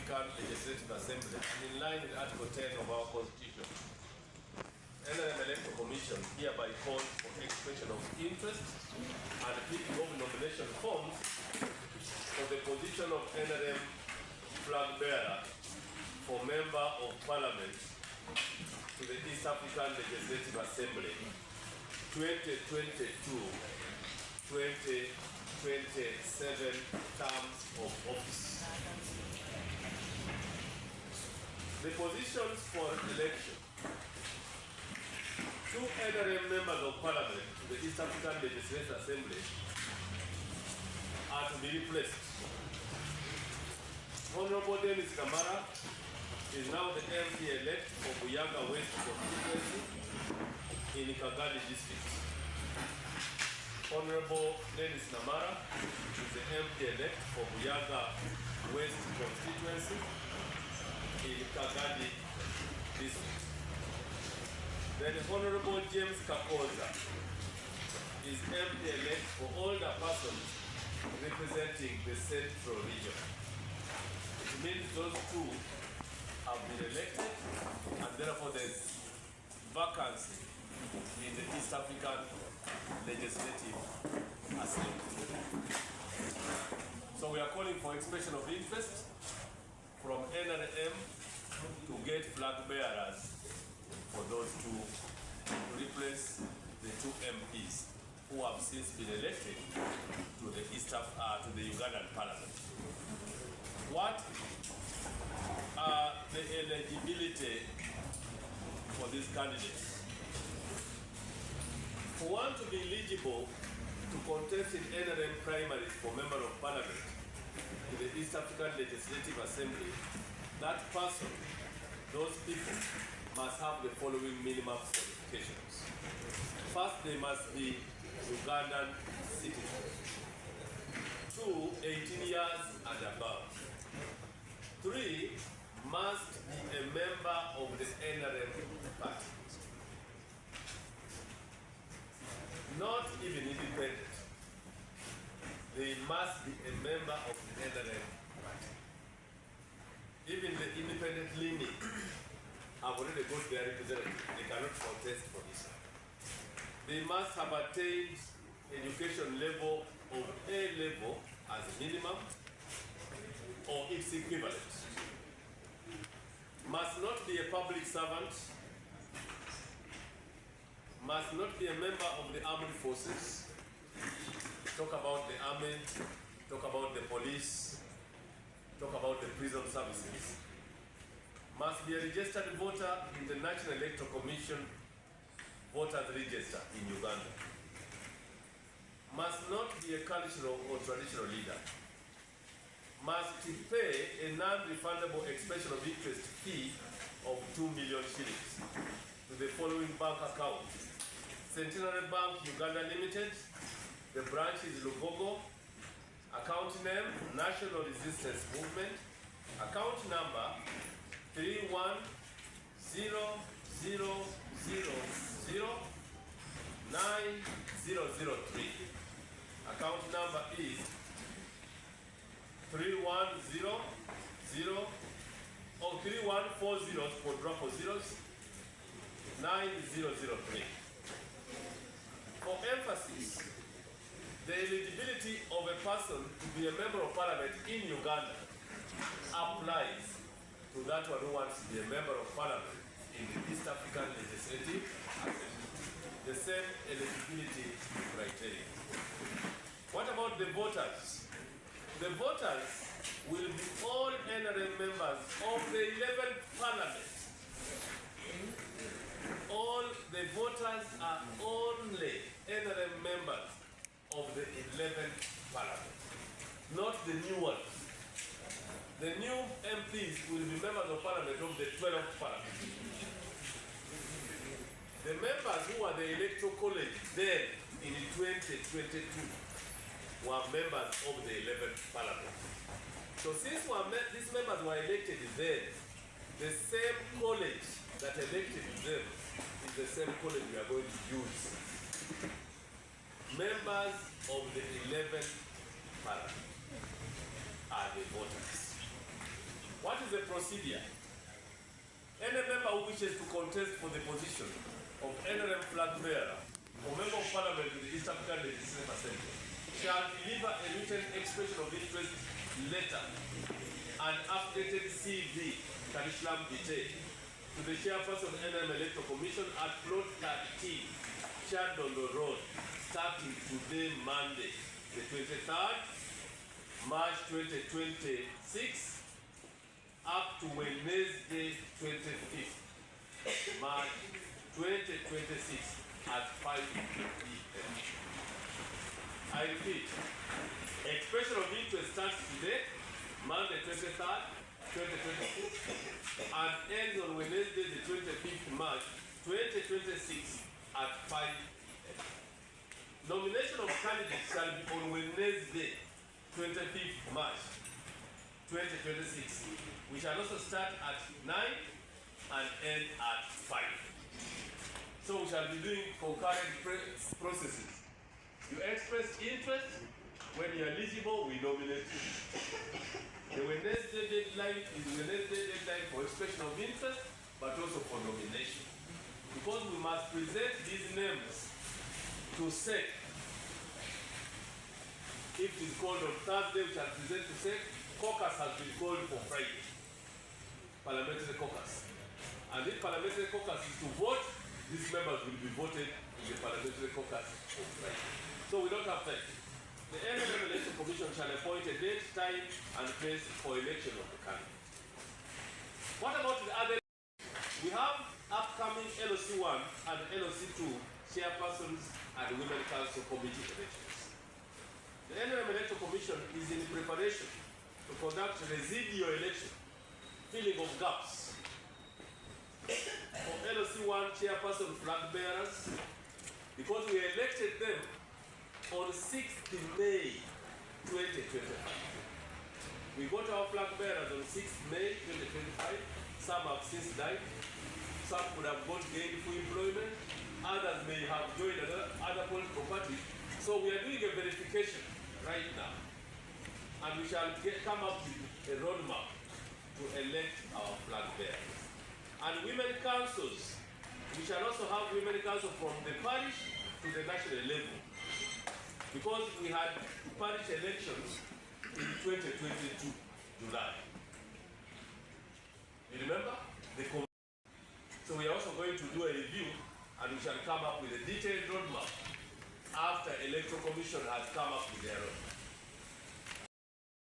African Legislative Assembly, and in line with Article 10 of our Constitution, NRM Electoral Commission hereby calls for expression of interest and picking of nomination forms for the position of NRM flag bearer for Member of Parliament to the East African Legislative Assembly 2022-2027 terms of office. The positions for election: 2 NRM members of Parliament to the East African Legislative Assembly are to be replaced. Honorable Dennis Kamara is now the MP-elect for Buyaga West constituency in Kagali district. Honorable Dennis Namara is the MP-elect for Buyaga West constituency in Kagali district. Then Honorable James Kakoza is MP-elect for older persons representing the Central region. It means those two have been elected, and therefore there's vacancy in the East African Legislative Assembly. So we are calling for expression of interest from NRM to get flag bearers for those two to replace the 2 MPs who have since been elected to the Ugandan Parliament. What are the eligibility for these candidates? For one to be eligible to contest in NRM primaries for Member of Parliament to the East African Legislative Assembly, that person, those people, must have the following minimum qualifications. First, they must be Ugandan citizens. 2, 18 years and above. 3, must be a member of the NRM party. Not even independent. They must be a member of the NRM party. Even the independent leaning have already got their representative. They cannot contest for this. They must have attained education level of A level as a minimum or its equivalent. Must not be a public servant. Must not be a member of the armed forces. Talk about the army, talk about the police, talk about the prison services. Must be a registered voter in the National Electoral Commission Voters Register in Uganda. Must not be a cultural or traditional leader. Must pay a non-refundable expression of interest fee of 2 million shillings to the following bank account: Centenary Bank Uganda Limited, the branch is Lugogo, account name National Resistance Movement, account number 3100009003. Account number is 3140 quadruple zeros 9003. For emphasis, the eligibility of a person to be a member of Parliament in Uganda applies to that one who wants to be a member of Parliament in the East African Legislative Assembly. The same eligibility criteria. What about the voters? The voters will be all NRM members of the 11th Parliament. All the voters are only NRM members of the 11th Parliament, not the new ones. The new MPs will be members of Parliament of the 12th Parliament. The members who were the Electoral College then in 2022 were members of the 11th Parliament. So since these members were elected then, the same college that elected them is the same college we are going to use. Members of the 11th Parliament are the voters. What is procedure. Any member who wishes to contest for the position of NRM flag bearer or member of parliament in the East African Legislative Assembly shall deliver a written expression of interest letter and updated CV, Dar es Salaam detail, to the chairperson of NRM Electoral Commission at plot 13, Chadondo Road, starting today, Monday, the 23rd March 2026, up to Wednesday, 25th March 2026 at 5 p.m. I repeat, expression of interest starts today, Monday 23rd, 2026, and ends on Wednesday, the 25th March 2026 at 5 p.m. Nomination of candidates shall be on Wednesday, 25th March 2026. We shall also start at 9 and end at 5. So we shall be doing concurrent processes. You express interest. When you are eligible, we nominate you. The Wednesday deadline is Wednesday deadline for expression of interest, but also for nomination. Because we must present these names to SEC. If it is called on Thursday, we shall present to SEC. Caucus has been called for Friday. Parliamentary caucus. And if parliamentary caucus is to vote, these members will be voted in the parliamentary caucus on Friday. So we don't have time. The NRM Election Commission shall appoint a date, time, and place for election of the candidate. What about the other? We have upcoming LOC1 and LOC2 chairpersons and women council committee elections. The NRM Election Commission is in preparation to conduct residual election, filling of gaps. For LOC1 chairperson flag bearers, because we elected them on 6th May 2025. We got our flag bearers on 6th May 2025. Some have since died. Some would have got gainful employment. Others may have joined other political parties. So we are doing a verification right now. And we shall come up with a roadmap to elect our flag bearers. And women councils, we shall also have women council from the parish to the national level. Because we had parish elections in 2022, July. You remember? So we are also going to do a review, and we shall come up with a detailed roadmap after Electoral Commission has come up with their roadmap.